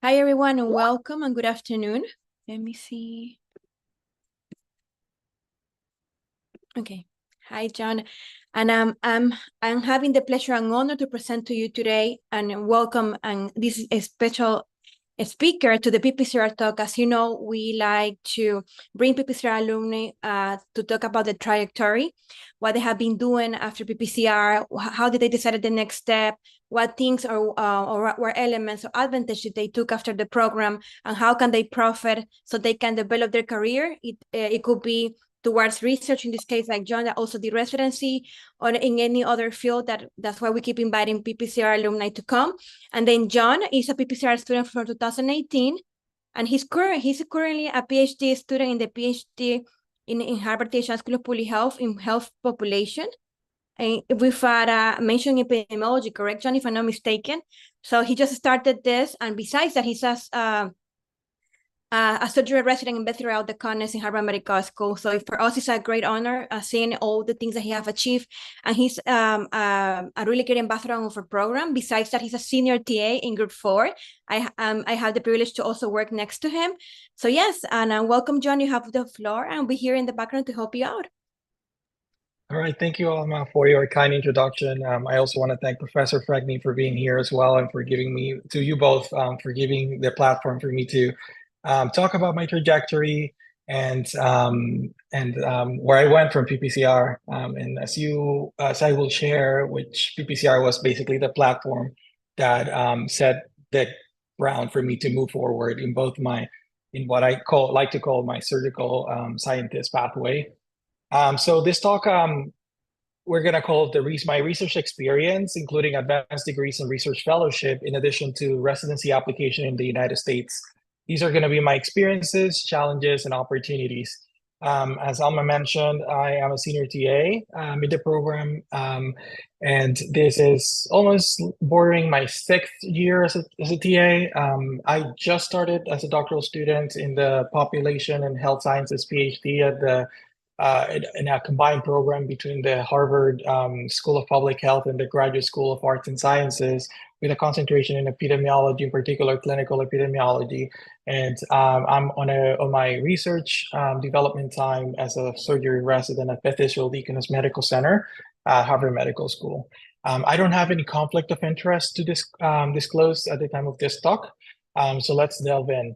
Hi, everyone, and welcome and good afternoon. Let me see. Okay. Hi, John. And I'm having the pleasure and honor to present to you today and welcome and this is a special speaker to the PPCR talk. As you know, we like to bring PPCR alumni to talk about the trajectory, what they have been doing after PPCR, how did they decide the next step, what things or what elements or advantages they took after the program, and how can they profit so they can develop their career. It could be towards research, in this case, like John, that also did residency, or in any other field. That's why we keep inviting PPCR alumni to come. And then John is a PPCR student from 2018, and he's currently a PhD student in the PhD in Harvard T.H. School of Public Health in health population. And with mentioned epidemiology, correct, John, if I'm not mistaken. So he just started this, and besides that, he's a surgery resident in throughout the continent in Harvard Medical School. So for us, it's a great honor seeing all the things that he have achieved. And he's a really great ambassador of our program. Besides that, he's a senior TA in Group 4. I have the privilege to also work next to him. So yes, and welcome, John. You have the floor, and we're here in the background to help you out. All right, thank you, Alma, for your kind introduction. I also want to thank Professor Fregni for being here as well, and for giving me, to you both, for giving the platform for me to talk about my trajectory and where I went from PPCR. And as I will share, which PPCR was basically the platform that set the ground for me to move forward in what I like to call my surgical scientist pathway. So this talk, we're going to call it my research experience, including advanced degrees and research fellowship, in addition to residency application in the United States. These are going to be my experiences, challenges, and opportunities. As Alma mentioned, I am a senior TA in the program, and this is almost bordering my 6th year as a TA. I just started as a doctoral student in the Population and Health Sciences PhD at the in a combined program between the Harvard School of Public Health and the Graduate School of Arts and Sciences, with a concentration in epidemiology, in particular clinical epidemiology. And I'm on my research development time as a surgery resident at Beth Israel Deaconess Medical Center, Harvard Medical School. I don't have any conflict of interest to disclose at the time of this talk, so let's delve in.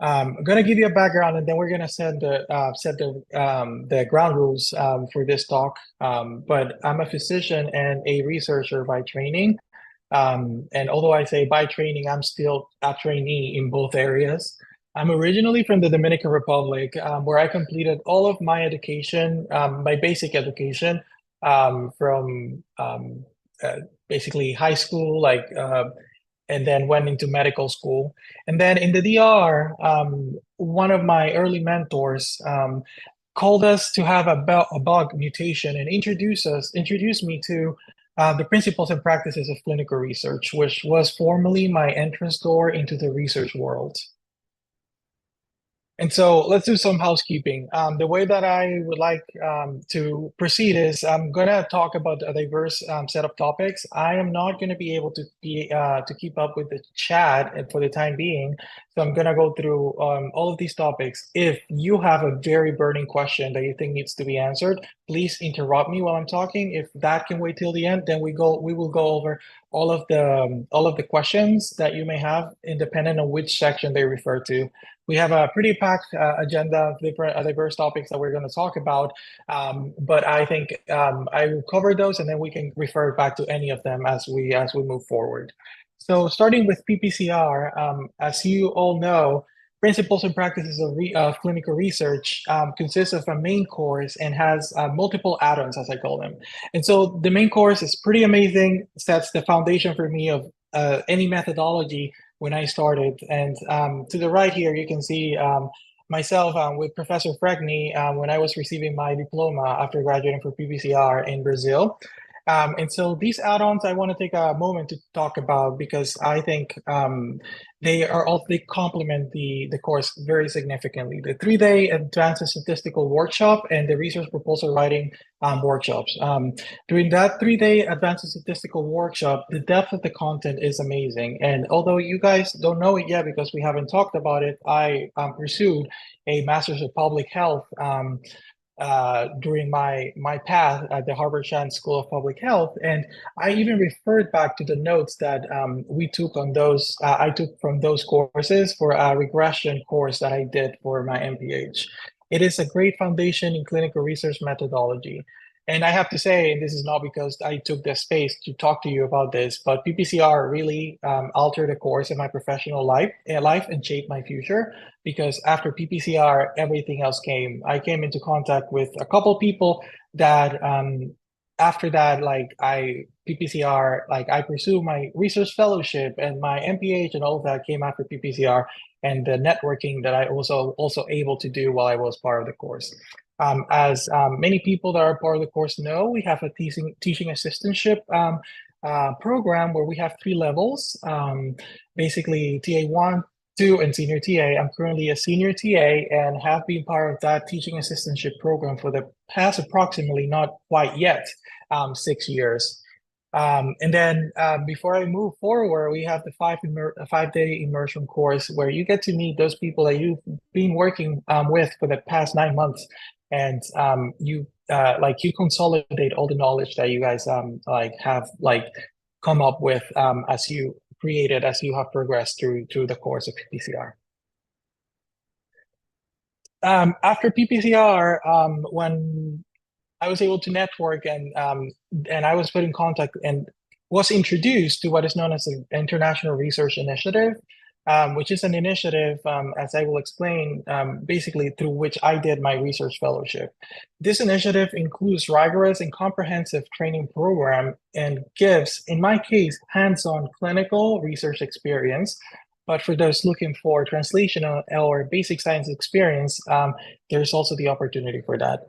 I'm going to give you a background, and then we're going to set the ground rules for this talk. But I'm a physician and a researcher by training. And although I say by training, I'm still a trainee in both areas. I'm originally from the Dominican Republic, where I completed all of my education, my basic education, from basically high school, and then went into medical school. And then in the DR, one of my early mentors called us to have a bug mutation and introduced me to the principles and practices of clinical research, which was formerly my entrance door into the research world. And so let's do some housekeeping. The way that I would like to proceed is I'm going to talk about a diverse set of topics. I am not going to be able to keep up with the chat for the time being. So I'm going to go through all of these topics. If you have a very burning question that you think needs to be answered, please interrupt me while I'm talking. If that can wait till the end, then we will go over all of the questions that you may have, independent of which section they refer to. We have a pretty packed agenda of diverse topics that we're going to talk about, but I think I will cover those, and then we can refer back to any of them as we move forward. So starting with PPCR, as you all know, principles and practices of clinical research consists of a main course and has multiple add-ons, as I call them. And so the main course is pretty amazing, sets the foundation for me of any methodology when I started. And to the right here, you can see myself with Professor Fregni when I was receiving my diploma after graduating from PPCR in Brazil. And so these add-ons I want to take a moment to talk about because I think they complement the course very significantly. The 3-day advanced statistical workshop and the research proposal writing workshops. During that 3-day advanced statistical workshop, the depth of the content is amazing. And although you guys don't know it yet because we haven't talked about it, I pursued a Master's of Public Health during my path at the Harvard Chan School of Public Health, and I even referred back to the notes that we took on those. I took from those courses for a regression course that I did for my MPH. It is a great foundation in clinical research methodology. And I have to say, and this is not because I took the space to talk to you about this, but PPCR really altered the course in my professional life and shaped my future because after PPCR, everything else came. I came into contact with a couple people that after that, PPCR, I pursued my research fellowship and my MPH and all of that came after PPCR and the networking that I also able to do while I was part of the course. As many people that are part of the course know, we have a teaching assistantship program where we have 3 levels, basically TA1, 2, and senior TA. I'm currently a senior TA and have been part of that teaching assistantship program for the past approximately, not quite yet, 6 years. And then before I move forward, we have the 5-day immersion course where you get to meet those people that you've been working with for the past 9 months, and you consolidate all the knowledge that you guys have come up with as you have progressed through the course of PPCR. After PPCR, when I was able to network and I was put in contact and was introduced to what is known as the International Research Initiative, which is an initiative, as I will explain, basically through which I did my research fellowship. This initiative includes rigorous and comprehensive training program and gives, in my case, hands-on clinical research experience. But for those looking for translational or basic science experience, there's also the opportunity for that.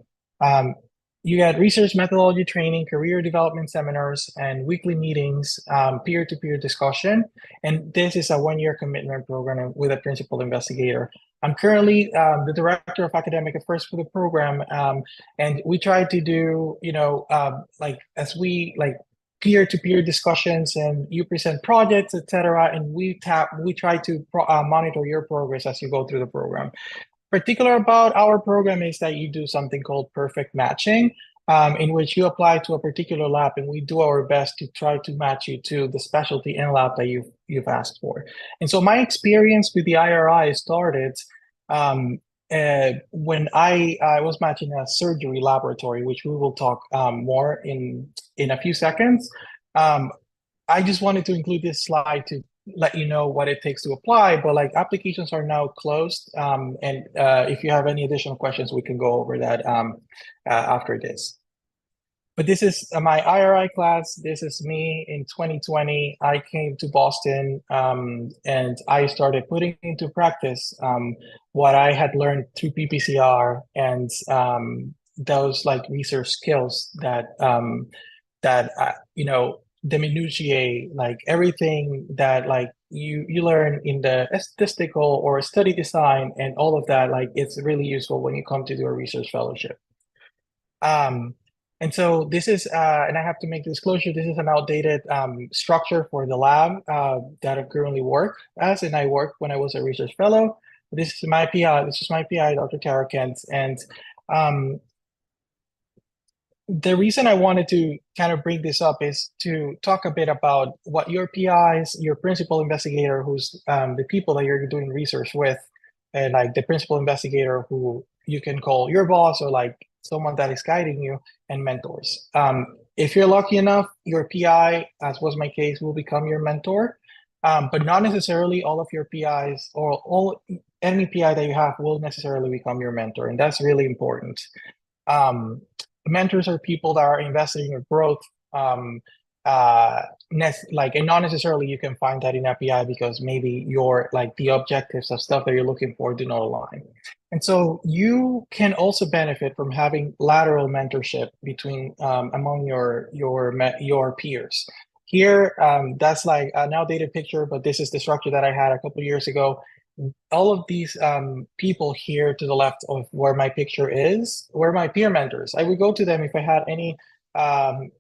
You get research methodology training, career development seminars, and weekly meetings, peer-to-peer discussion. And this is a 1-year commitment program with a principal investigator. I'm currently the director of academic affairs for the program, and we try to do, peer-to-peer discussions, and you present projects, etc. And we try to monitor your progress as you go through the program. Particular about our program is that you do something called perfect matching, in which you apply to a particular lab, and we do our best to try to match you to the specialty and lab that you've asked for. And so my experience with the IRI started when I was matching a surgery laboratory, which we will talk more in a few seconds. I just wanted to include this slide to let you know what it takes to apply, but applications are now closed. And if you have any additional questions, we can go over that after this. But this is my IRI class. This is me in 2020. I came to Boston and I started putting into practice what I had learned through PPCR and those research skills that the minutiae, everything that you learn in the statistical or study design and all of that, it's really useful when you come to do a research fellowship. And so this is, and I have to make disclosure, this is an outdated structure for the lab that I currently work as, and I worked when I was a research fellow. This is my PI, Dr. Tara Kent, and the reason I wanted to kind of bring this up is to talk a bit about what your PIs, your principal investigator, who's the people that you're doing research with, and the principal investigator who you can call your boss or someone that is guiding you, and mentors. If you're lucky enough, your PI, as was my case, will become your mentor, but not necessarily all of your PIs or any PI that you have will necessarily become your mentor, and that's really important. Mentors are people that are invested in your growth and not necessarily you can find that in FEI because maybe your like the objectives of stuff that you're looking for do not align. And so you can also benefit from having lateral mentorship between among your peers. Here, that's like an outdated picture, but this is the structure that I had a couple of years ago. All of these people here to the left of where my picture is were my peer mentors. I would go to them if I had any um,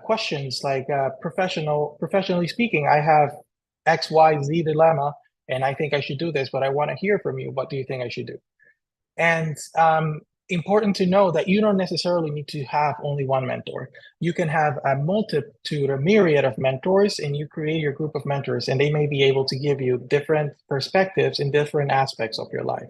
questions like professionally speaking, I have XYZ dilemma and I think I should do this, but I want to hear from you. What do you think I should do? And important to know that you don't necessarily need to have only one mentor. You can have a multitude, a myriad of mentors, and you create your group of mentors, and they may be able to give you different perspectives in different aspects of your life.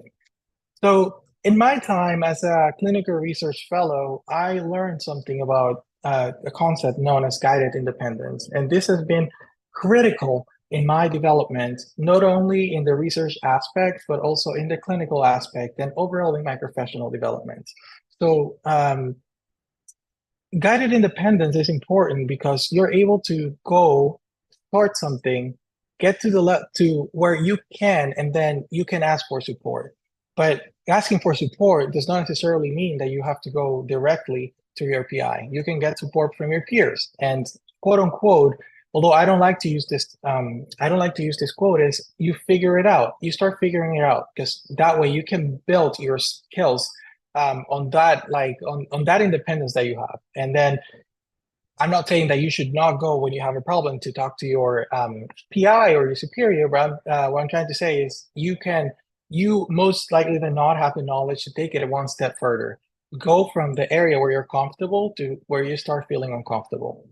So in my time as a clinical research fellow, I learned something about a concept known as guided independence. And this has been critical in my development, not only in the research aspect, but also in the clinical aspect and overall in my professional development. So guided independence is important because you're able to go start something, get to to where you can, and then you can ask for support. But asking for support does not necessarily mean that you have to go directly to your PI. You can get support from your peers, and quote unquote. Although I don't like to use this, I don't like to use this quote. Is you figure it out. You start figuring it out because that way you can build your skills on that, like on that independence that you have, and then I'm not saying that you should not go when you have a problem to talk to your PI or your superior, but what I'm trying to say is you most likely than not have the knowledge to take it one step further. Go from the area where you're comfortable to where you start feeling uncomfortable.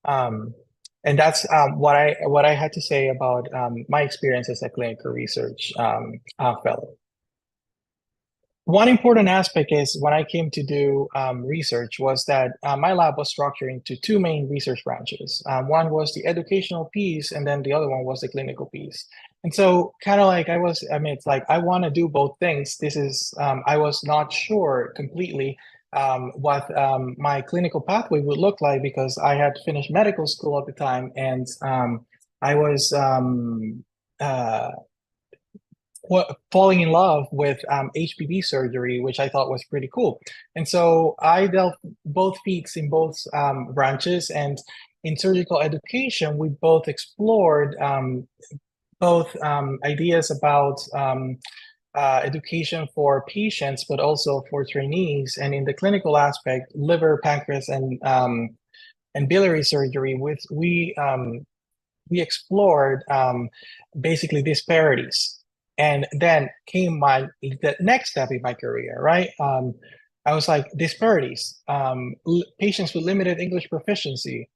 And that's what I had to say about my experience as a clinical research fellow. One important aspect is when I came to do research was that my lab was structured into two main research branches. One was the educational piece, and then the other one was the clinical piece. And so kind of like it's like I want to do both things. This is, I was not sure completely what my clinical pathway would look like because I had finished medical school at the time and I was falling in love with HPV surgery, which I thought was pretty cool. And so I dealt both feet in both branches. And in surgical education, we both explored both ideas about education for patients, but also for trainees. And in the clinical aspect, liver, pancreas, and biliary surgery, we explored basically disparities. And then came the next step in my career, right? I was like, disparities, patients with limited English proficiency,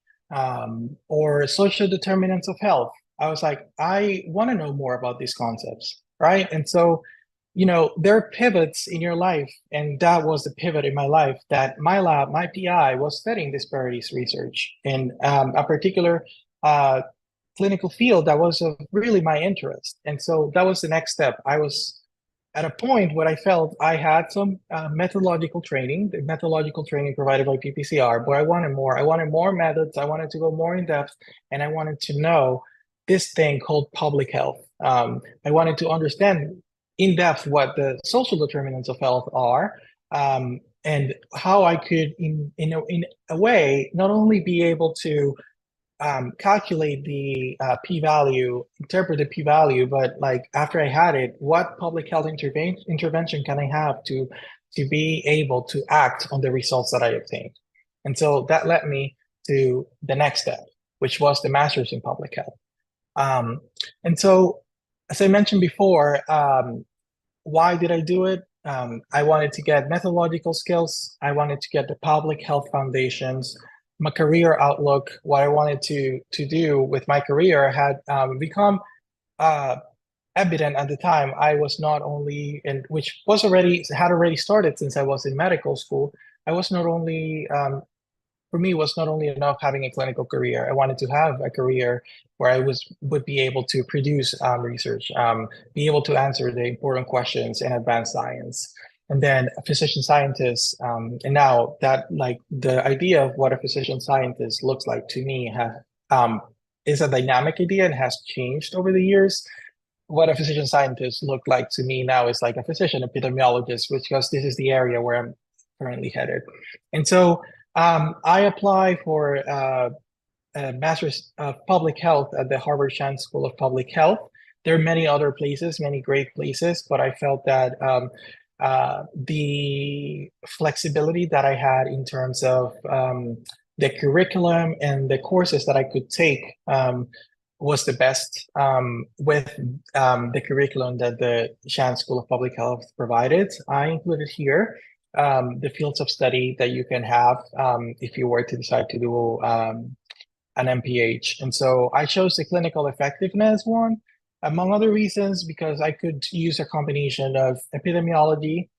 or social determinants of health. I was like, I want to know more about these concepts, right? And so, there are pivots in your life, and that was the pivot in my life that my lab, my PI, was studying disparities research in a particular clinical field that was of really my interest. And so that was the next step. I was at a point where I felt I had some methodological training, the methodological training provided by PPCR, but I wanted more. I wanted more methods. I wanted to go more in depth, and I wanted to know this thing called public health. I wanted to understand in depth what the social determinants of health are, and how I could, in a way, not only be able to calculate the p-value, interpret the p-value, but like after I had it, what public health intervention can I have to be able to act on the results that I obtained? And so that led me to the next step, which was the master's in public health. And so, as I mentioned before, why did I do it? I wanted to get methodological skills. I wanted to get the public health foundations. My career outlook, what I wanted to do with my career had become evident at the time. I was not only, and which had already started since I was in medical school. I was not only, for me, was not only enough having a clinical career. I wanted to have a career where I would be able to produce research, be able to answer the important questions in advanced science. and then a physician scientist. And now that like the idea of what a physician scientist looks like to me is a dynamic idea and has changed over the years. What a physician scientist looked like to me now is like a physician epidemiologist, because this is the area where I'm currently headed. And so I apply for a master's of public health at the Harvard Chan School of Public Health. There are many other places, many great places, but I felt that the flexibility that I had in terms of the curriculum and the courses that I could take was the best with the curriculum that the Chan School of Public Health provided. I included here the fields of study that you can have if you were to decide to do an MPH. And so I chose the clinical effectiveness one, among other reasons, because I could use a combination of epidemiology,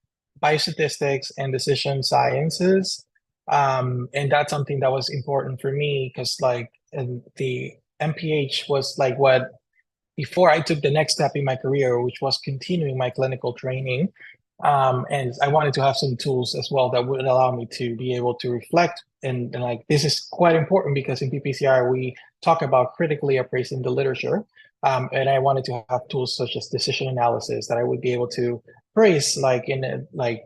biostatistics, and decision sciences. And that's something that was important for me because like the MPH was like what, before I took the next step in my career, which was continuing my clinical training. And I wanted to have some tools as well that would allow me to be able to reflect. And like this is quite important because in PPCR we talk about critically appraising the literature. And I wanted to have tools such as decision analysis that I would be able to praise like in a, like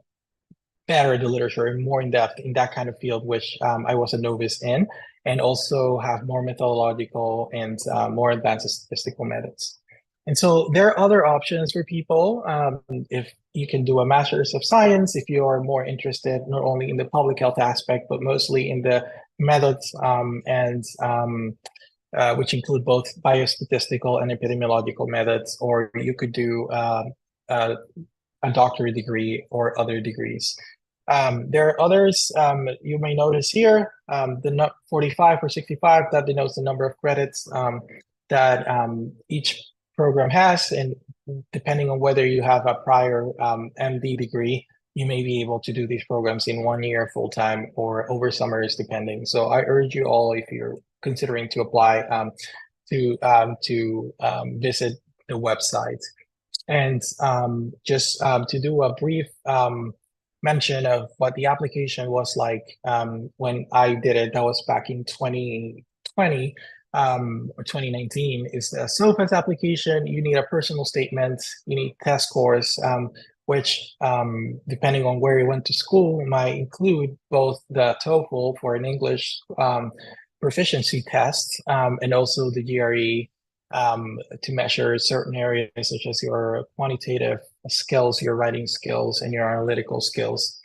better the literature and more in depth in that kind of field, which I was a novice in, and also have more methodological and more advanced statistical methods. And so there are other options for people. If you can do a master's of science, if you are more interested not only in the public health aspect, but mostly in the methods which include both biostatistical and epidemiological methods, or you could do a doctorate degree or other degrees. There are others you may notice here, the 45 or 65, that denotes the number of credits that each program has. And depending on whether you have a prior MD degree, you may be able to do these programs in 1 year full-time or over summers, depending. So I urge you all, if you're considering to apply, to visit the website. And just to do a brief mention of what the application was like when I did it, that was back in 2020 or 2019, is a SOFAS application. You need a personal statement, you need test scores, which depending on where you went to school might include both the TOEFL for an English proficiency test and also the GRE to measure certain areas such as your quantitative skills, your writing skills, and your analytical skills.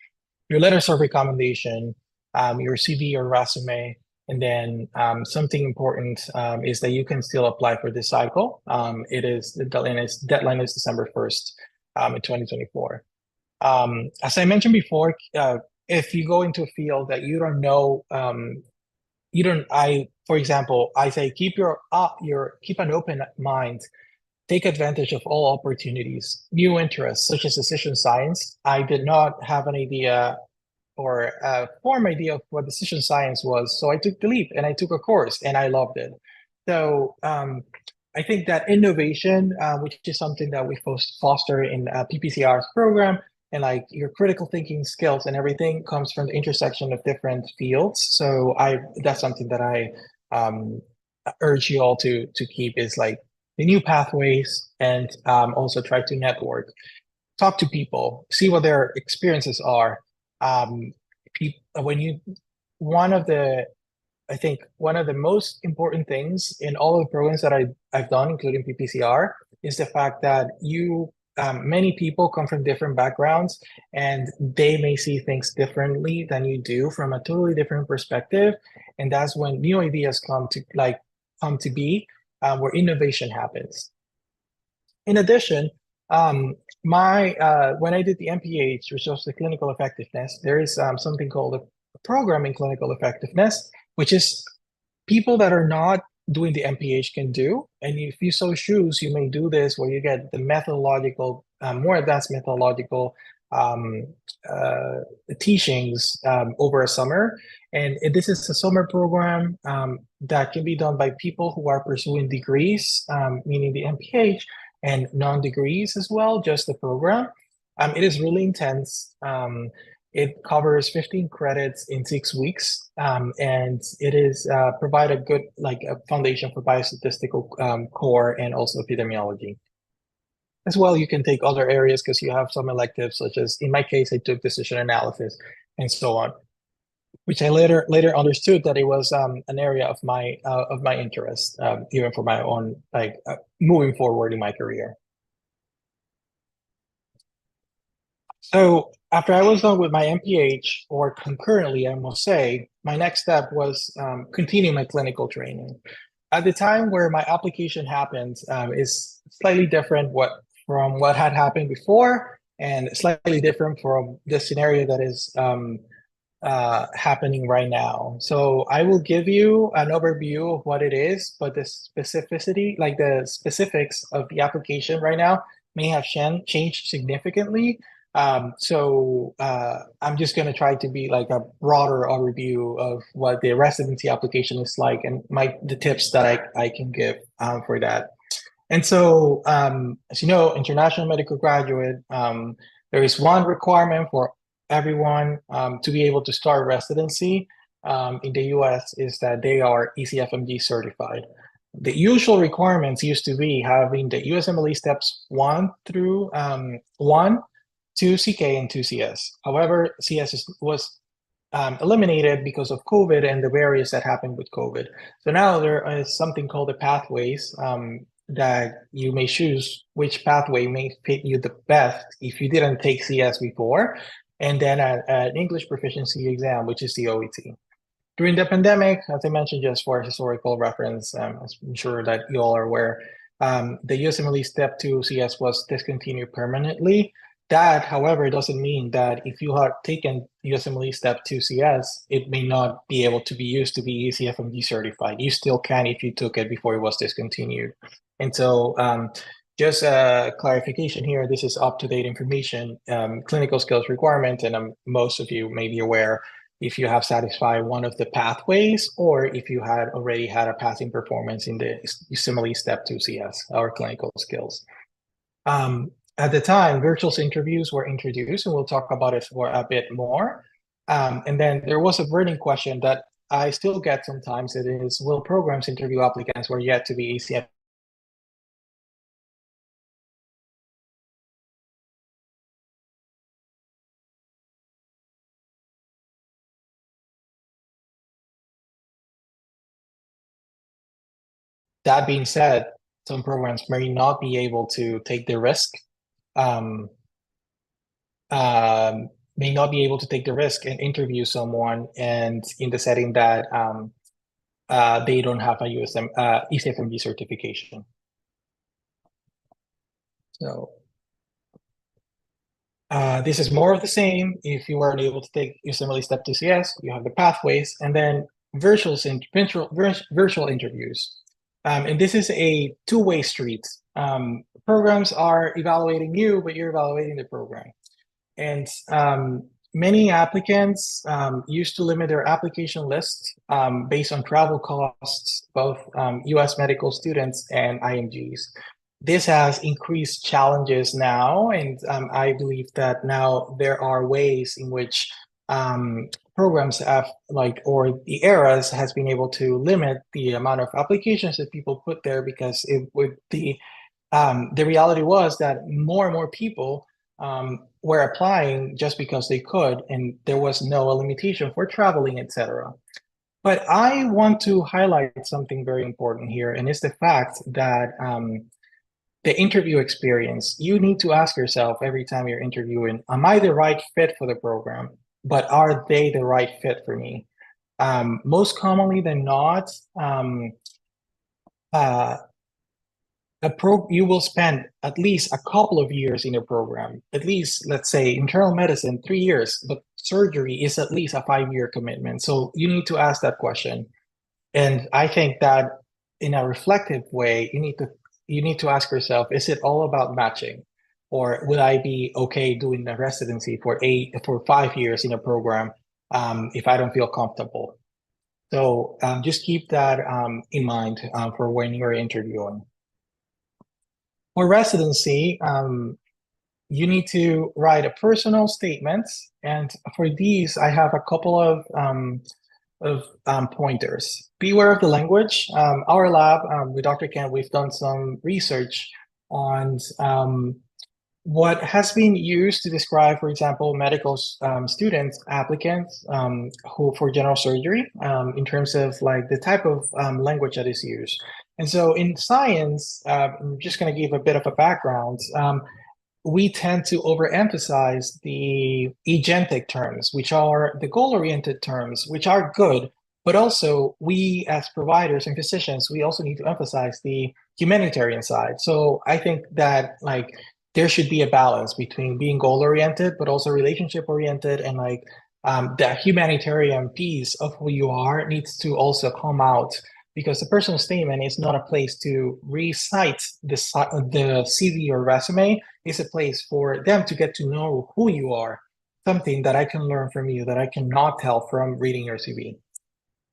Your letters of recommendation, your CV or resume, and then something important is that you can still apply for this cycle. The deadline is December 1st in 2024. As I mentioned before, if you go into a field that you don't know, for example, I say keep an open mind, take advantage of all opportunities, new interests such as decision science. I did not have an idea or a form idea of what decision science was, so I took the leap and I took a course and I loved it. So I think that innovation, which is something that we foster in PPCR's program, and like your critical thinking skills and everything comes from the intersection of different fields. So that's something that I urge you all to keep, is like the new pathways, and also try to network, talk to people, see what their experiences are. I think one of the most important things in all of the programs that I've done, including PPCR, is the fact that many people come from different backgrounds and they may see things differently than you do from a totally different perspective. And that's when new ideas come to be, where innovation happens. In addition, when I did the MPH, which was the clinical effectiveness, there is something called a program in clinical effectiveness, which is people that are not doing the MPH can do. And if you so choose, you may do this where you get the methodological, more advanced methodological teachings over a summer. And this is a summer program that can be done by people who are pursuing degrees, meaning the MPH, and non-degrees as well, just the program. It is really intense. It covers 15 credits in 6 weeks, and it is provide a good a foundation for biostatistical core and also epidemiology. As well, you can take other areas because you have some electives, such as in my case, I took decision analysis and so on, which I later understood that it was an area of my interest, even for my own moving forward in my career. So after I was done with my MPH, or concurrently, I must say, my next step was continue my clinical training. At the time where my application happened is slightly different from what had happened before, and slightly different from the scenario that is happening right now. So I will give you an overview of what it is, but the specificity, like the specifics of the application right now, may have changed significantly. So I'm just going to try to be like a broader overview of what the residency application is like, and the tips that I can give for that. And so, as you know, international medical graduate, there is one requirement for everyone to be able to start residency in the US is that they are ECFMG certified. The usual requirements used to be having the USMLE steps 1 through 1, 2 CK, and 2 CS. However, CS was eliminated because of COVID and the barriers that happened with COVID. So now there is something called the pathways that you may choose which pathway may fit you the best if you didn't take CS before, and then an English proficiency exam, which is the OET. During the pandemic, as I mentioned, just for historical reference, I'm sure that you all are aware, the USMLE Step 2 CS was discontinued permanently. That, however, doesn't mean that if you have taken USMLE Step 2 CS, it may not be able to be used to be ECFMG certified. You still can if you took it before it was discontinued. And so just a clarification here, this is up-to-date information, clinical skills requirement, and most of you may be aware if you have satisfied one of the pathways or if you had already had a passing performance in the USMLE Step 2 CS or clinical skills. At the time, virtual interviews were introduced, and we'll talk about it for a bit more. And then there was a burning question that I still get sometimes. It is, will programs interview applicants who are yet to be ACF? That being said, some programs may not be able to take the risk, may not be able to take the risk and interview someone, and in the setting that they don't have a ECFMG certification. So this is more of the same. If you weren't able to take USMLE Step 2 CS, you have the pathways, and then virtual interviews. And this is a two-way street. Programs are evaluating you, but you're evaluating the program. And many applicants used to limit their application list based on travel costs, both US medical students and IMGs. This has increased challenges now, and I believe that now there are ways in which programs have or the ERAS has been able to limit the amount of applications that people put there, because the reality was that more and more people were applying just because they could, and there was no limitation for traveling, etc. But I want to highlight something very important here, and it's the fact that the interview experience, you need to ask yourself every time you're interviewing, am I the right fit for the program? But are they the right fit for me? Most commonly than not, you will spend at least a couple of years in a program, at least, let's say, internal medicine, 3 years, but surgery is at least a 5-year commitment. So you need to ask that question. And I think that in a reflective way, you need to ask yourself, is it all about matching? Or would I be okay doing the residency for 5 years in a program if I don't feel comfortable? So just keep that in mind for when you're interviewing. For residency, you need to write a personal statement. And for these, I have a couple of pointers. Beware of the language. Our lab with Dr. Kent, we've done some research on what has been used to describe, for example, medical students, applicants who for general surgery in terms of like the type of language that is used. And so in science, I'm just going to give a bit of a background. We tend to overemphasize the agentic terms, which are the goal-oriented terms, which are good, but also we as providers and physicians, we also need to emphasize the humanitarian side. So I think that like there should be a balance between being goal-oriented, but also relationship-oriented, and like the humanitarian piece of who you are needs to also come out, because the personal statement is not a place to recite the CV or resume. It's a place for them to get to know who you are, something that I can learn from you that I cannot tell from reading your CV.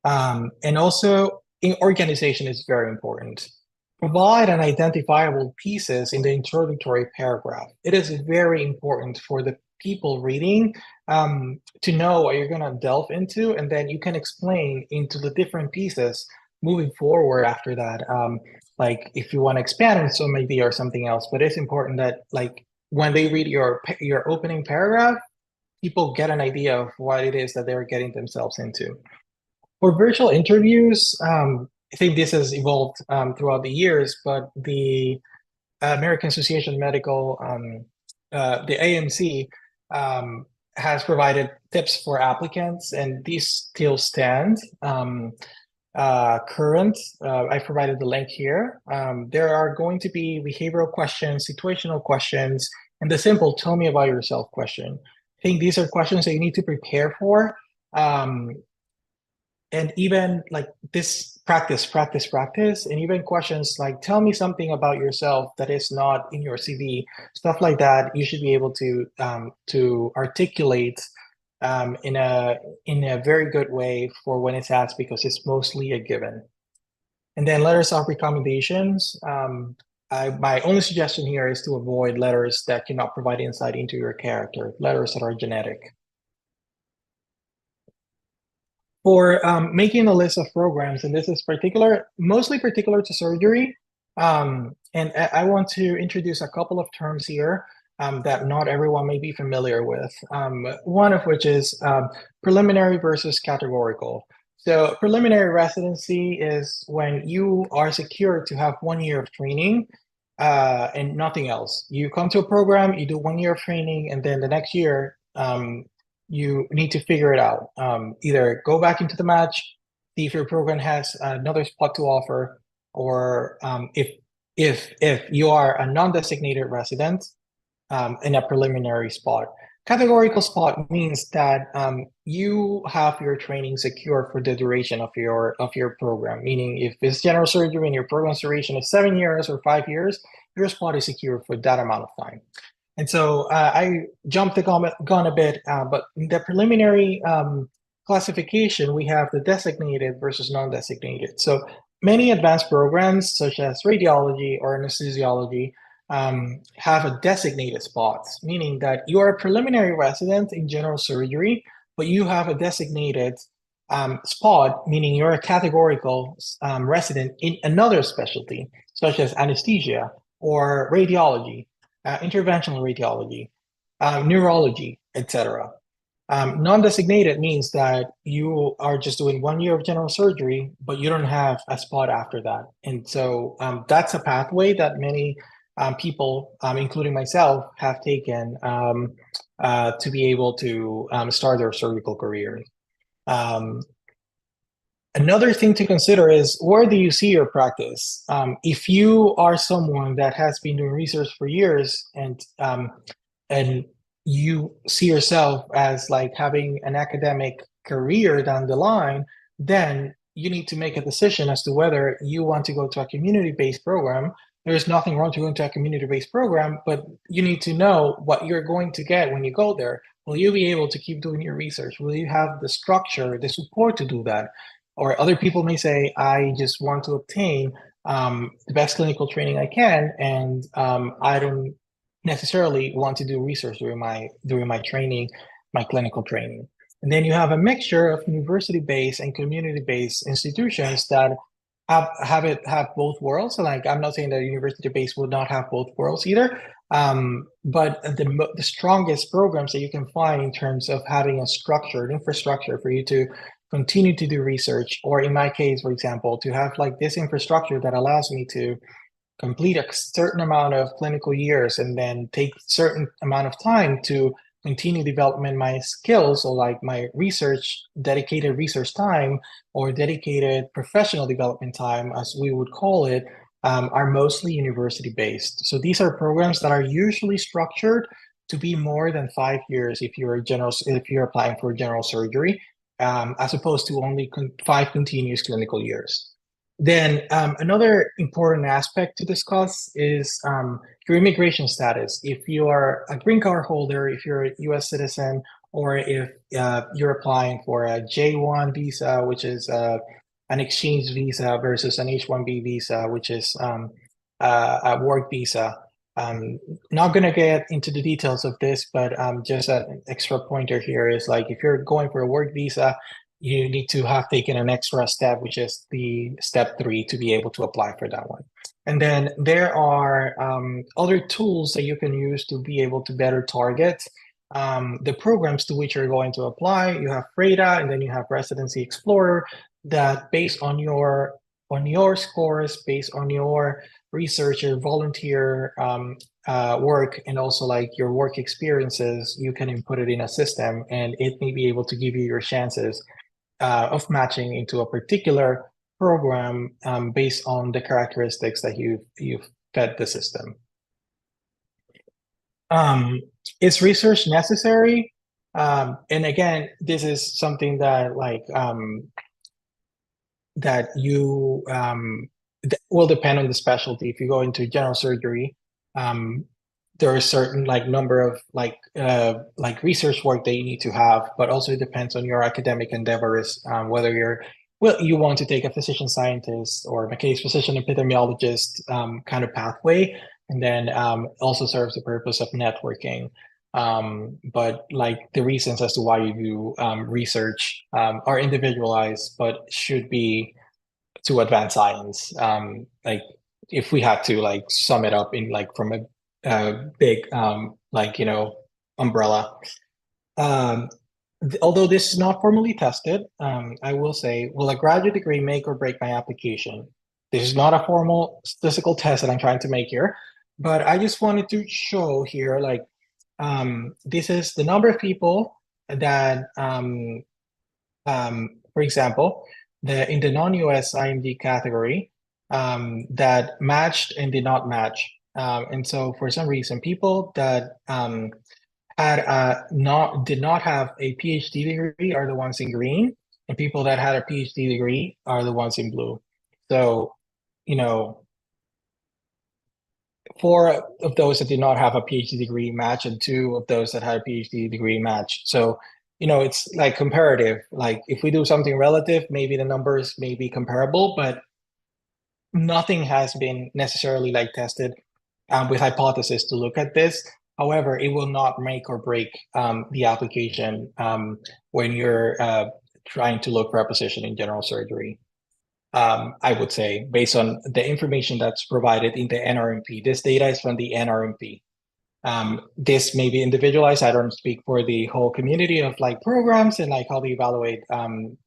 And also, in organization is very important. Provide an identifiable pieces in the introductory paragraph. It is very important for the people reading to know what you're going to delve into, and then you can explain into the different pieces moving forward after that. Like if you want to expand on some idea or something else, but it's important that like when they read your opening paragraph, people get an idea of what it is that they're getting themselves into. For virtual interviews, I think this has evolved throughout the years, but the American Association of Medical, the AMC, has provided tips for applicants, and these still stand current. I provided the link here. There are going to be behavioral questions, situational questions, and the simple "tell me about yourself" question. I think these are questions that you need to prepare for. And even like this practice, and even questions like "tell me something about yourself" that is not in your CV, stuff like that. You should be able to articulate in a very good way for when it's asked, because it's mostly a given. And then letters of recommendations. My only suggestion here is to avoid letters that cannot provide insight into your character, letters that are genetic. For making a list of programs, and this is mostly particular to surgery, and I want to introduce a couple of terms here that not everyone may be familiar with. One of which is preliminary versus categorical. So preliminary residency is when you are secured to have 1 year of training and nothing else. You come to a program, you do 1 year of training, and then the next year, you need to figure it out. Either go back into the match, see if your program has another spot to offer, or if you are a non-designated resident in a preliminary spot. Categorical spot means that you have your training secure for the duration of your program. Meaning, if it's general surgery and your program's duration is 7 years or 5 years, your spot is secure for that amount of time. And so I jumped the gun a bit, but in the preliminary classification, we have the designated versus non-designated. So many advanced programs, such as radiology or anesthesiology, have a designated spot, meaning that you are a preliminary resident in general surgery, but you have a designated spot, meaning you're a categorical resident in another specialty, such as anesthesia or radiology. Interventional radiology, neurology, etc. Non-designated means that you are just doing 1 year of general surgery, but you don't have a spot after that. And so that's a pathway that many people, including myself, have taken to be able to start their surgical careers. Another thing to consider is, where do you see your practice? If you are someone that has been doing research for years and you see yourself as like having an academic career down the line, then you need to make a decision as to whether you want to go to a community-based program. There's nothing wrong to going to a community-based program, but you need to know what you're going to get when you go there. Will you be able to keep doing your research? Will you have the structure, the support to do that? Or other people may say, I just want to obtain the best clinical training I can, and I don't necessarily want to do research during my training, my clinical training. And then you have a mixture of university-based and community-based institutions that have both worlds. So like, I'm not saying that university-based would not have both worlds either, but the strongest programs that you can find in terms of having a structured infrastructure for you to continue to do research, or in my case, for example, to have like this infrastructure that allows me to complete a certain amount of clinical years and then take certain amount of time to continue development my skills, or like my research, dedicated research time, or dedicated professional development time, as we would call it, are mostly university based. So these are programs that are usually structured to be more than 5 years if you're applying for general surgery, as opposed to only 5 continuous clinical years. Then another important aspect to discuss is your immigration status. If you are a green card holder, if you're a US citizen, or if you're applying for a J1 visa, which is an exchange visa, versus an H1B visa, which is a work visa. Not going to get into the details of this, but just an extra pointer here is like, if you're going for a work visa, you need to have taken an extra step, which is the step 3, to be able to apply for that one. And then there are other tools that you can use to be able to better target the programs to which you're going to apply. You have FREDA, and then you have Residency Explorer, that based on your scores, based on your research, your volunteer work, and also like your work experiences, you can input it in a system, and it may be able to give you your chances of matching into a particular program based on the characteristics that you've fed the system. Is research necessary? And again, this is something that like that you will depend on the specialty. If you go into general surgery, there are certain like number of like research work that you need to have, but also it depends on your academic endeavors, whether you want to take a physician scientist or in my case physician epidemiologist kind of pathway, and then also serves the purpose of networking. But like the reasons as to why you do research are individualized, but should be to advance science. Like if we had to like sum it up in like from a big like umbrella. Although this is not formally tested, I will say, will a graduate degree make or break my application? This is not a formal statistical test that I'm trying to make here, but I just wanted to show here like this is the number of people that for example, in the non-US IMD category that matched and did not match. And so for some reason, people that did not have a PhD degree are the ones in green, and people that had a PhD degree are the ones in blue. So, 4 of those that did not have a PhD degree match, and 2 of those that had a PhD degree match. So, it's like comparative. Like if we do something relative, maybe the numbers may be comparable, but nothing has been necessarily like tested with hypothesis to look at this. However, it will not make or break the application when you're trying to look for a position in general surgery. I would say, based on the information that's provided in the NRMP. This data is from the NRMP. This may be individualized. I don't speak for the whole community of like programs and like how they evaluate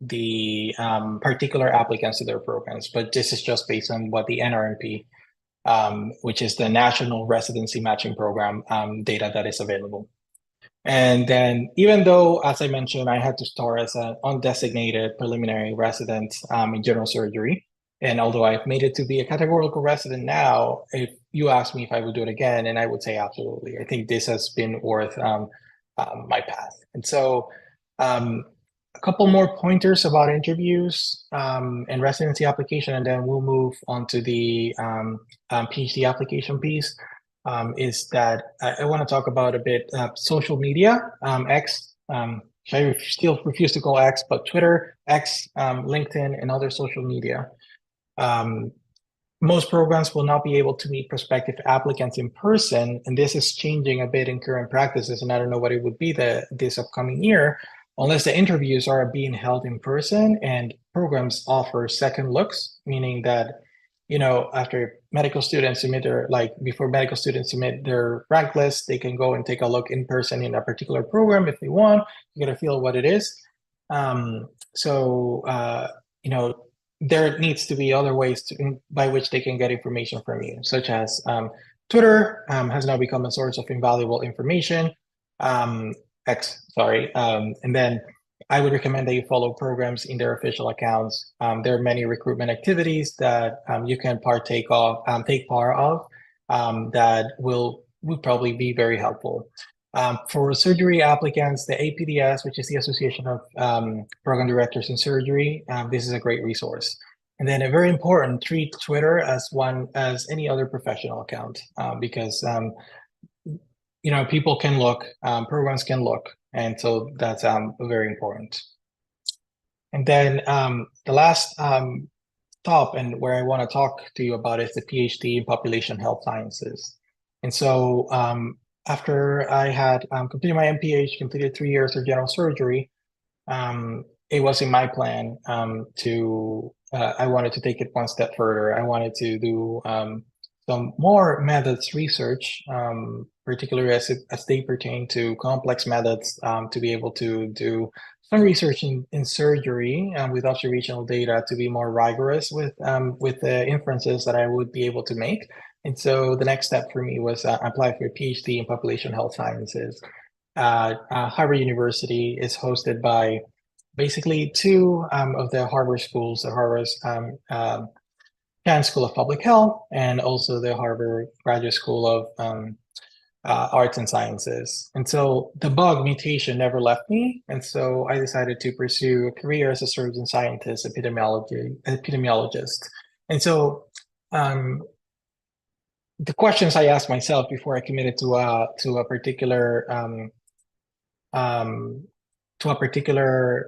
the particular applicants to their programs, but this is just based on what the NRMP, which is the National Residency Matching Program data that is available. And then even though, as I mentioned, I had to start as an undesignated preliminary resident in general surgery, and although I've made it to be a categorical resident now, if you ask me if I would do it again, and I would say absolutely. I think this has been worth my path. And so a couple more pointers about interviews and residency application, and then we'll move on to the PhD application piece. Is that I want to talk about a bit social media, X, I still refuse to call X, but Twitter, X, LinkedIn, and other social media. most programs will not be able to meet prospective applicants in person, and this is changing a bit in current practices, and I don't know what it would be this upcoming year, unless the interviews are being held in person and programs offer second looks, meaning that, after medical students submit before medical students submit their rank list, they can go and take a look in person in a particular program if they want to get a feel of what it is. There needs to be other ways by which they can get information from you, such as Twitter has now become a source of invaluable information. X, sorry. And then I would recommend that you follow programs in their official accounts. There are many recruitment activities that you can take part of that would probably be very helpful. For surgery applicants, the APDS, which is the Association of Program Directors in Surgery, this is a great resource. And then a very important, treat Twitter as any other professional account, because people can look, programs can look, and so that's very important. And then the last top and where I want to talk to you about is the PhD in Population Health Sciences. And so after I had completed my MPH, completed 3 years of general surgery, it was in my plan I wanted to take it one step further. I wanted to do some more methods research, particularly as they pertain to complex methods, to be able to do some research in surgery with observational data to be more rigorous with the inferences that I would be able to make. And so the next step for me was apply for a PhD in population health sciences. Harvard University is hosted by basically two of the Harvard schools, the Harvard's Chan School of Public Health and also the Harvard Graduate School of Arts and Sciences. And so the bug mutation never left me. And so I decided to pursue a career as a surgeon scientist, epidemiologist. And so the questions I asked myself before I committed to a particular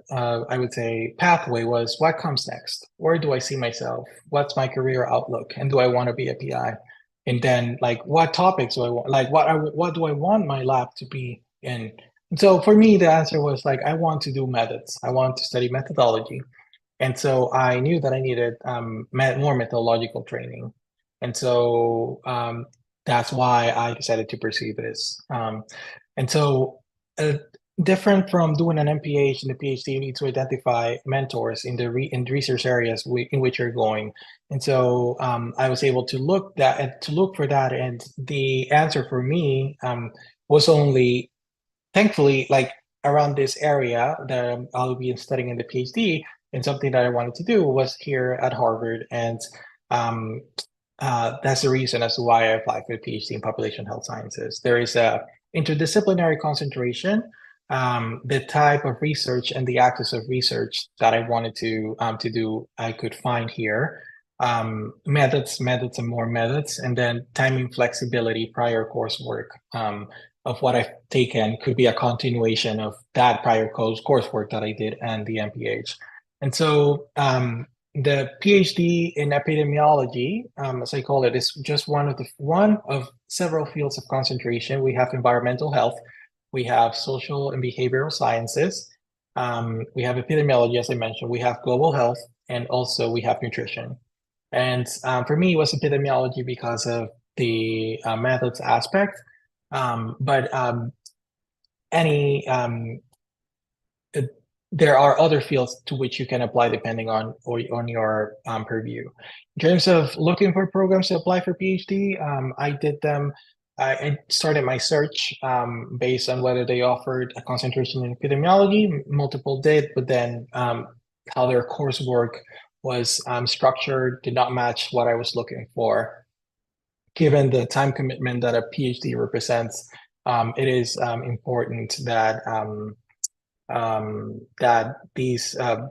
I would say, pathway was what comes next? Where do I see myself? What's my career outlook? And do I want to be a PI? And then, what topics do I want? What do I want my lab to be in? And so for me, the answer was I want to do methods. I want to study methodology. And so I knew that I needed more methodological training. And so that's why I decided to pursue this. And so different from doing an MPH and a PhD, you need to identify mentors in the research areas in which you're going. And so I was able to look for that, and the answer for me was only, thankfully, around this area that I'll be studying in the PhD. And something that I wanted to do was here at Harvard, and that's the reason as to why I applied for a PhD in population health sciences. There is a interdisciplinary concentration. The type of research and the axis of research that I wanted to do, I could find here. Methods, and more methods, and then timing flexibility, prior coursework of what I've taken could be a continuation of that prior coursework that I did and the MPH. And so the PhD in epidemiology, as I call it, is just one of several fields of concentration. We have environmental health, we have social and behavioral sciences, we have epidemiology, as I mentioned, we have global health, and also we have nutrition. And for me, it was epidemiology because of the methods aspect, but there are other fields to which you can apply depending on your purview. In terms of looking for programs to apply for PhD, I did them. I started my search based on whether they offered a concentration in epidemiology. Multiple did, but then how their coursework was structured did not match what I was looking for. Given the time commitment that a PhD represents, it is important that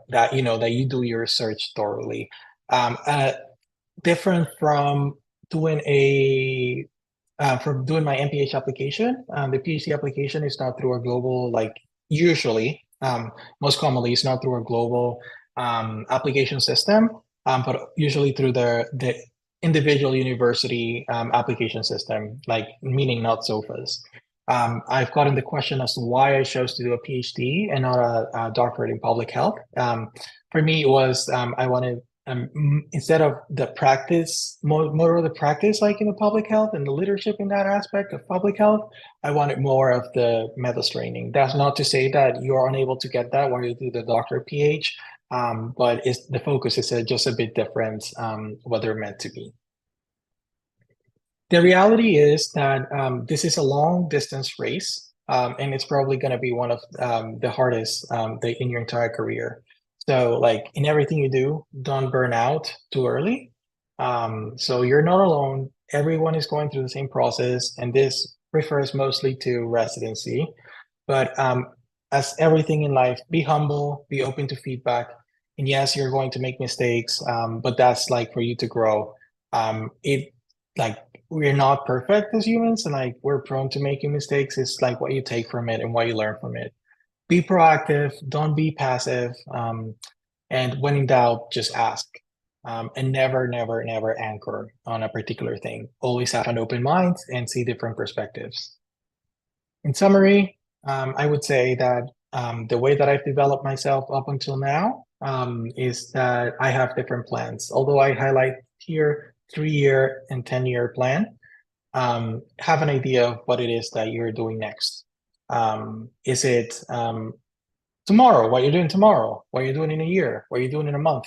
that you do your research thoroughly. Different from doing my MPH application, the PhD application is not through a global, usually, most commonly, it's not through a global application system, but usually through the individual university application system, like meaning not SOFAs. I've gotten the question as to why I chose to do a PhD and not a doctorate in public health. For me, it was I wanted instead of the practice, more of the practice, like in the public health and the leadership in that aspect of public health, I wanted more of the methods training. That's not to say that you're unable to get that when you do the doctor PH, but the focus is just a bit different what they're meant to be. The reality is that this is a long distance race, and it's probably going to be one of the hardest in your entire career. So, like in everything you do, don't burn out too early. So you're not alone. Everyone is going through the same process, and this refers mostly to residency. But as everything in life, be humble, be open to feedback. And yes, you're going to make mistakes, but that's like for you to grow. It like we're not perfect as humans, and like we're prone to making mistakes. It's like what you take from it and what you learn from it. Be proactive, don't be passive. And when in doubt, just ask. And never, never, never anchor on a particular thing. Always have an open mind and see different perspectives. In summary, I would say that the way that I've developed myself up until now is that I have different plans. Although I highlight here 3-year and 10-year plan, have an idea of what it is that you're doing next. Is it tomorrow, what you're doing tomorrow, what you're doing in a year, what you're doing in a month?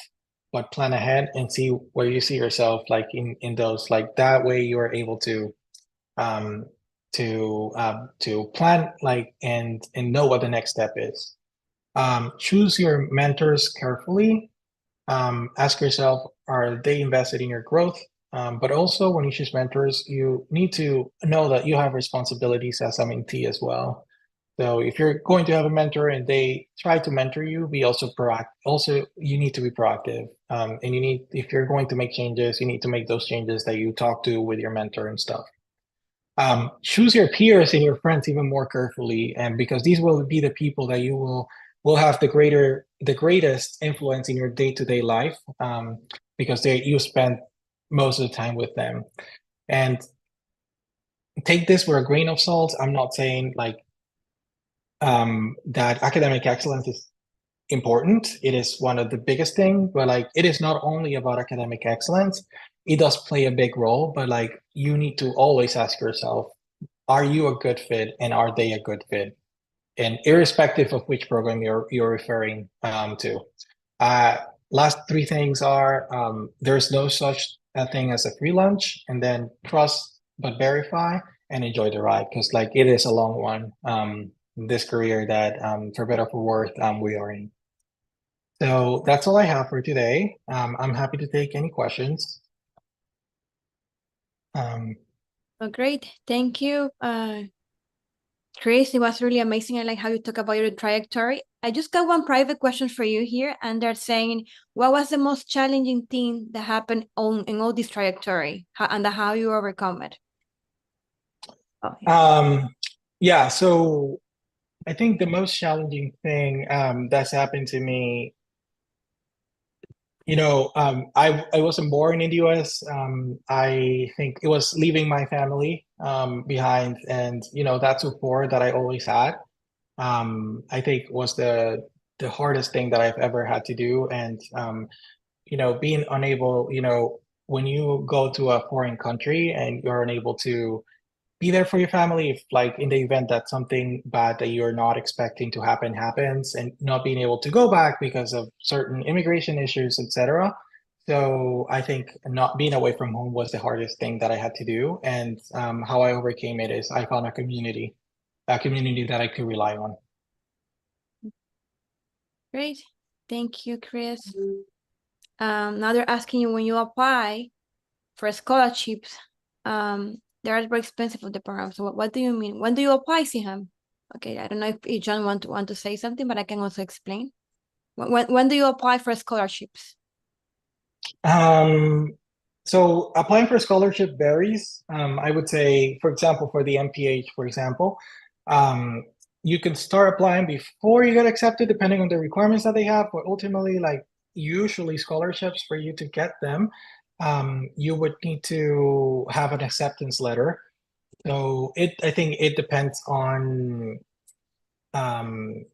But plan ahead and see where you see yourself like in those, like that way you are able um, to plan like and know what the next step is. Choose your mentors carefully. Ask yourself, are they invested in your growth? But also when you choose mentors, you need to know that you have responsibilities as a mentee as well. So if you're going to have a mentor and they try to mentor you, be also proactive. Also, you need to be proactive. And you need, if you're going to make changes, you need to make those changes that you talk to with your mentor and stuff. Choose your peers and your friends even more carefully, and because these will be the people that you will have the greatest influence in your day-to-day life, because you spend most of the time with them. And take this with a grain of salt. I'm not saying like that academic excellence is important. It is one of the biggest things, but like it is not only about academic excellence. It does play a big role, but like you need to always ask yourself, are you a good fit and are they a good fit? And irrespective of which program you're referring to. Last three things are there's no such a thing as a free lunch, and then trust but verify and enjoy the ride, because like it is a long one. This career that for better or for worse we are in. So that's all I have for today. I'm happy to take any questions. Oh, great. Thank you, Chris. It was really amazing. I like how you talk about your trajectory. I just got one private question for you here, and they're saying, what was the most challenging thing that happened in all this trajectory, and how you overcome it? Okay. Yeah, so I think the most challenging thing that's happened to me, I wasn't born in the US. I think it was leaving my family behind, and that support that I always had, I think was the hardest thing that I've ever had to do. And being unable, when you go to a foreign country and you're unable to be there for your family, if like in the event that something bad that you're not expecting to happen happens, and not being able to go back because of certain immigration issues, etc. So I think not being away from home was the hardest thing that I had to do. And how I overcame it is I found a community that I could rely on. Great. Thank you, Chris. Now they're asking you, when you apply for scholarships, they are very expensive for the program. So what do you mean? When do you apply, Siham? Okay, I don't know if John want to say something, but I can also explain. When do you apply for scholarships? So applying for scholarship varies. I would say, for example, for the MPH, for example, you can start applying before you get accepted, depending on the requirements that they have. But ultimately, like usually scholarships for you to get them, you would need to have an acceptance letter. So I think um,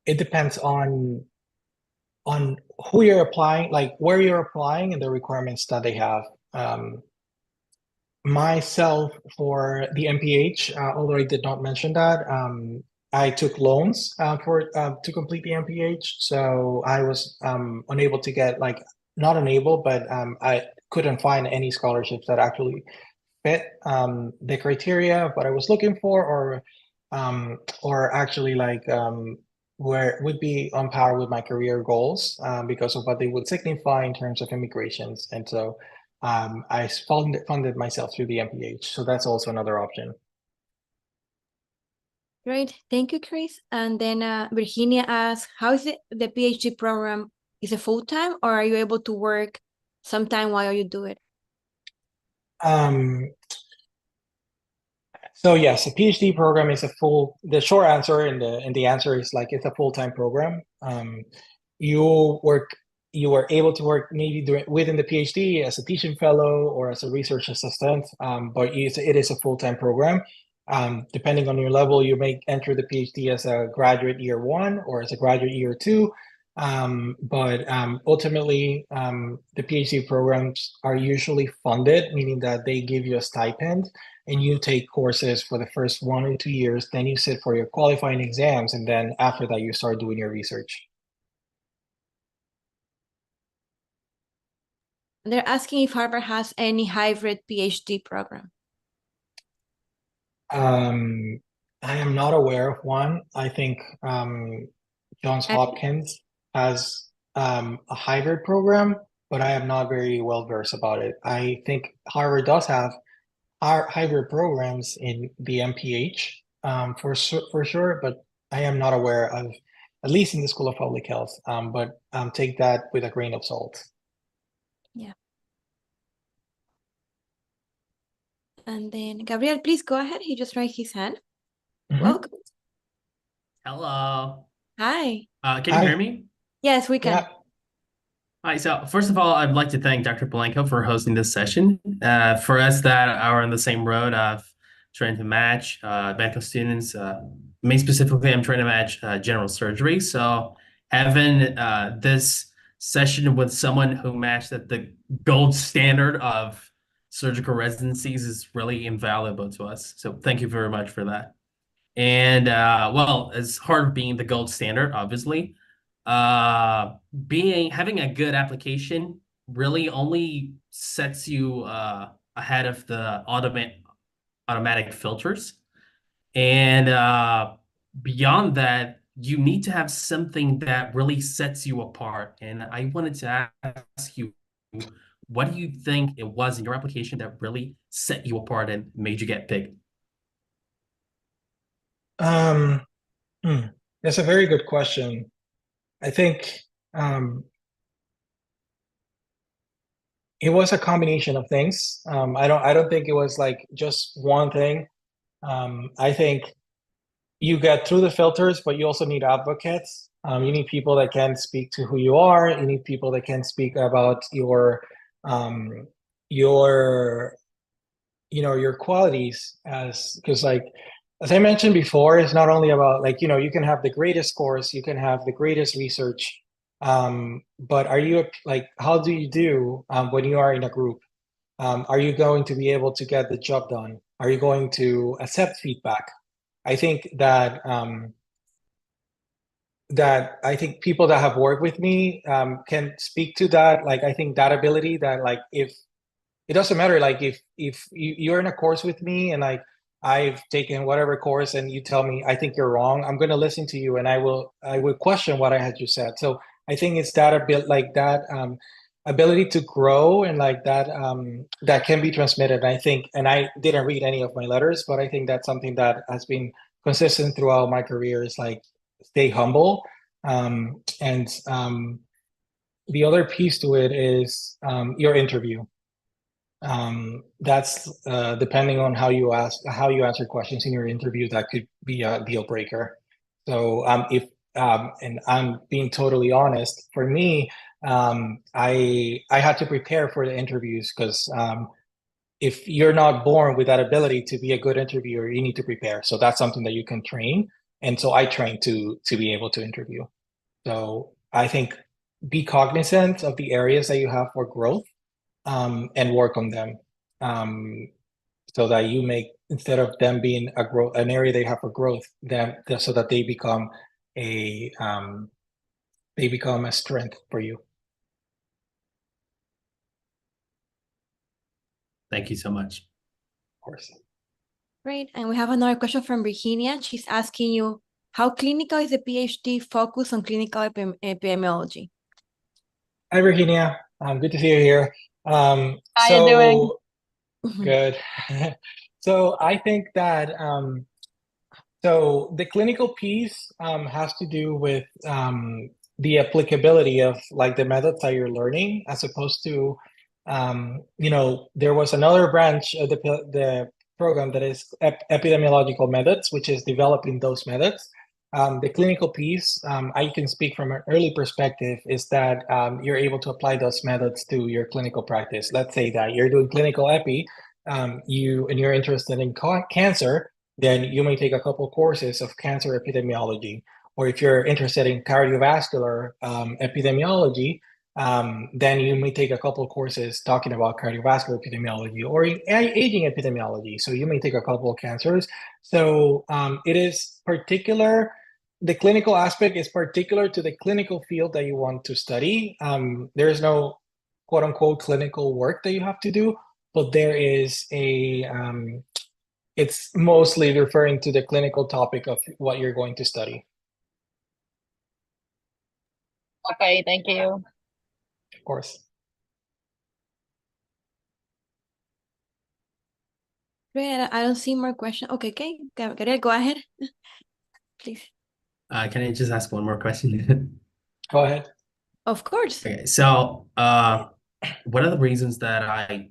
it depends on who you're applying, like where you're applying and the requirements that they have. Myself, for the MPH, although I did not mention that, I took loans for to complete the MPH. So I was unable to get, like, not unable, but I couldn't find any scholarships that actually fit the criteria of what I was looking for, or actually like where would be on par with my career goals, because of what they would signify in terms of immigrations. And so I funded myself through the MPH. So that's also another option. Great, thank you, Chris. And then Virginia asks, how is the PhD program? Is it full-time, or are you able to work sometime while you do it? So yes, a PhD program is the short answer, and the answer is like it's a full-time program. You work, you are able to work maybe within the PhD as a teaching fellow or as a research assistant, but it is a full-time program. Depending on your level, you may enter the PhD as a graduate year 1 or as a graduate year 2. But ultimately, the PhD programs are usually funded, meaning that they give you a stipend and you take courses for the first 1 or 2 years, then you sit for your qualifying exams, and then after that, you start doing your research. They're asking if Harvard has any hybrid PhD program. I am not aware of one. I think Johns Hopkins has a hybrid program, but I am not very well versed about it. I think Harvard does have hybrid programs in the MPH, for sure, but I am not aware of, at least in the School of Public Health. But take that with a grain of salt. Yeah. And then Gabriel, please go ahead. He just raised his hand. Welcome. Hello. Hi. Can you hear me? Yes, we can. Yeah. Hi. So first of all, I'd like to thank Dr. Blanco for hosting this session. For us that are on the same road of trying to match medical students, me specifically, I'm trying to match general surgery. So having this session with someone who matched at the gold standard of surgical residencies is really invaluable to us. So thank you very much for that. And well, as hard being the gold standard, obviously, having a good application really only sets you ahead of the automatic filters. And beyond that, you need to have something that really sets you apart. And I wanted to ask you, what do you think it was in your application that really set you apart and made you get picked? That's a very good question. I think it was a combination of things. I don't think it was like just one thing. I think you get through the filters, but you also need advocates. You need people that can speak to who you are. You need people that can speak about your your qualities, because like as I mentioned before, it's not only about, like, you can have the greatest scores, you can have the greatest research, but are you, like, how do you do when you are in a group? Are you going to be able to get the job done? Are you going to accept feedback? I think that I think people that have worked with me can speak to that. Like, I think that ability, that, like, if it doesn't matter, like, if you're in a course with me and, like, I've taken whatever course and you tell me I think you're wrong, I'm going to listen to you, and I will question what I had you said. So I think it's that a bit like that ability to grow, and like that that can be transmitted. I think, and I didn't read any of my letters, but I think that's something that has been consistent throughout my career, is like, stay humble. And the other piece to it is your interview. That's depending on how you answer questions in your interview, that could be a deal breaker. So if and I'm being totally honest, for me, I had to prepare for the interviews because if you're not born with that ability to be a good interviewer, you need to prepare. So that's something that you can train. And so I trained to be able to interview. So I think be cognizant of the areas that you have for growth, and work on them, so that you make, instead of them being an area they have for growth, so that they become a strength for you. Thank you so much. Of course. Great. And we have another question from Virginia. She's asking you, how clinical is the PhD focus on clinical epidemiology? Hi, Virginia. Good to see you here. How you doing? Good. So I think that so the clinical piece has to do with the applicability of like the methods that you're learning, as opposed to there was another branch of the program that is epidemiological methods, which is developing those methods. The clinical piece, I can speak from an early perspective, is that you're able to apply those methods to your clinical practice. Let's say that you're doing clinical epi, you're interested in cancer, then you may take a couple courses of cancer epidemiology. Or if you're interested in cardiovascular epidemiology, then you may take a couple courses talking about cardiovascular epidemiology or aging epidemiology. So you may take a couple of cancers. So it is particular. The clinical aspect is particular to the clinical field that you want to study. There is no quote unquote clinical work that you have to do, but there is it's mostly referring to the clinical topic of what you're going to study. Okay, thank you. Of course. Great. I don't see more questions. Okay, Gabriel, go ahead, please. Can I just ask one more question? Go ahead. Of course. Okay, so one of the reasons that I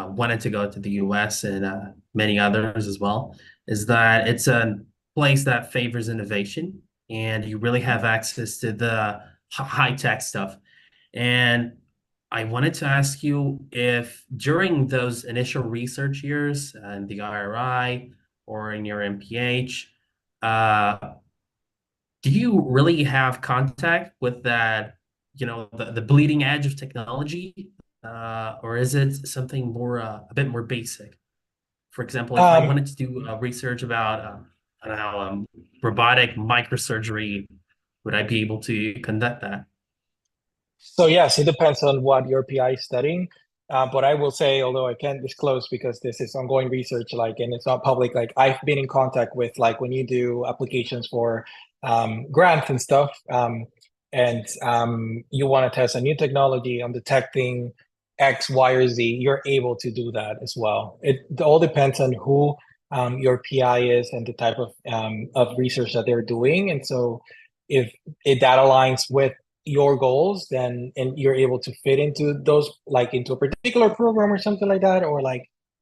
wanted to go to the US and many others as well is that it's a place that favors innovation and you really have access to the high-tech stuff. And I wanted to ask you if during those initial research years in the IRI or in your MPH, do you really have contact with that, the bleeding edge of technology, or is it something more a bit more basic? For example, if I wanted to do research about I don't know, robotic microsurgery, would I be able to conduct that? So yes, it depends on what your PI is studying. But I will say, although I can't disclose because this is ongoing research, and it's not public, I've been in contact with when you do applications for grants and stuff, and you want to test a new technology on detecting X, Y, or Z, you're able to do that as well. It all depends on who your PI is and the type of research that they're doing. And so if that aligns with your goals, then and you're able to fit into those, into a particular program or something like that, or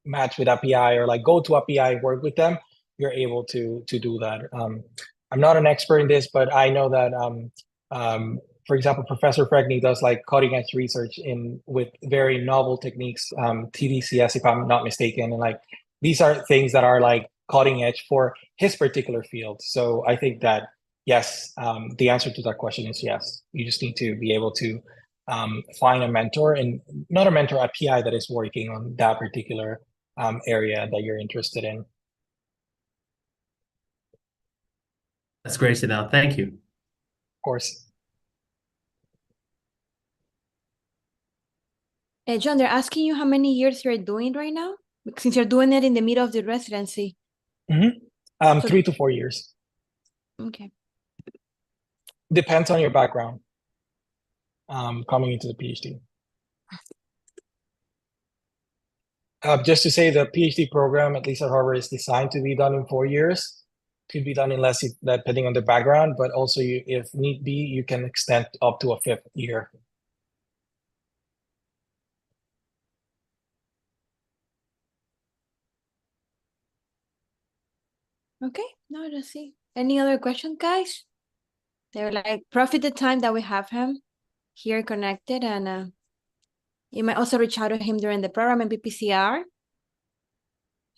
match with a PI or go to a PI, work with them, you're able to do that. I'm not an expert in this, but I know that for example, Professor Fregney does cutting edge research with very novel techniques, TDCS if I'm not mistaken, and these are things that are cutting edge for his particular field. So I think that yes, the answer to that question is yes. You just need to be able to find a mentor, and not a mentor, a PI that is working on that particular area that you're interested in. That's great to know. Thank you. Of course. John, they're asking you how many years you're doing right now, since you're doing it in the middle of the residency. Mm-hmm. 3 to 4 years. Okay. Depends on your background coming into the PhD. Just to say, the PhD program, at least at Harvard, is designed to be done in 4 years. Could be done in less, depending on the background, but also if need be, you can extend up to a 5th year. Okay, now let's see. Any other questions, guys? They were like, profit the time that we have him here connected, and you might also reach out to him during the program in PPCR.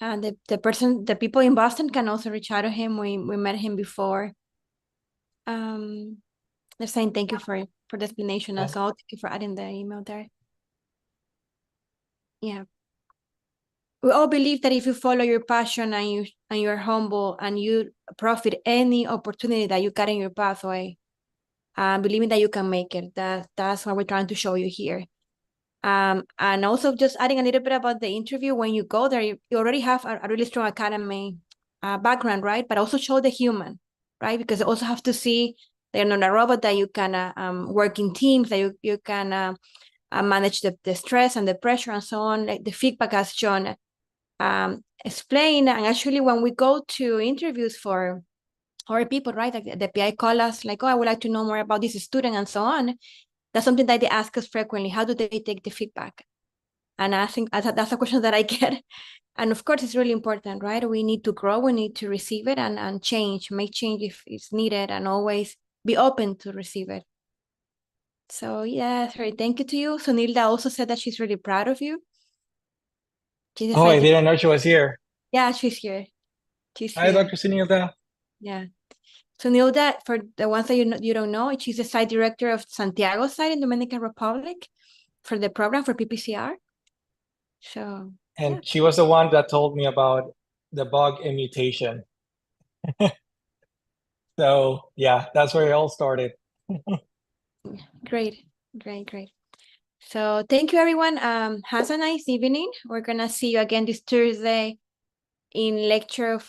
And the people in Boston can also reach out to him. We met him before. They're saying thank you for the explanation as well. Thank you for adding the email there. Yeah. We all believe that if you follow your passion and you're humble and you profit any opportunity that you got in your pathway, believing that you can make it. That's what we're trying to show you here. And also just adding a little bit about the interview. When you go there, you already have a really strong academy background, right? But also show the human, right? Because you also have to see they're not a robot, that you can work in teams, that you can manage the stress and the pressure and so on. Like the feedback as John explained. And actually, when we go to interviews for our people, right, like the PI call us like, oh, I would like to know more about this student and so on. That's something that they ask us frequently. How do they take the feedback? And I think that's a question that I get. And of course, it's really important, right? We need to grow, we need to receive it and change, make change if it's needed, and always be open to receive it. So yeah, sorry, thank you to you. Sunilda also said that she's really proud of you. Oh, I didn't know she was here. Yeah, she's here. Hi, Dr. Sunilda. Yeah. Sunilda, for the ones that you don't know, she's the site director of Santiago site in Dominican Republic for the program for PPCR. So and yeah. She was the one that told me about the bug and mutation. So yeah, that's where it all started. Great. So thank you, everyone. Have a nice evening. We're gonna see you again this Thursday in lecture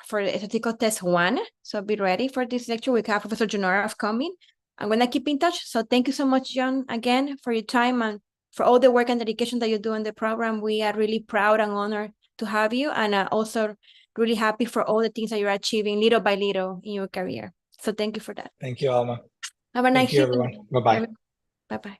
for statistical test 1. So be ready for this lecture. We have Professor Junora coming. I'm gonna keep in touch. So thank you so much, John, again for your time and for all the work and dedication that you do in the program. We are really proud and honored to have you, and also really happy for all the things that you're achieving little by little in your career. So thank you for that. Thank you, Alma. Have a nice evening. Thank you, everyone. Bye-bye. Bye-bye.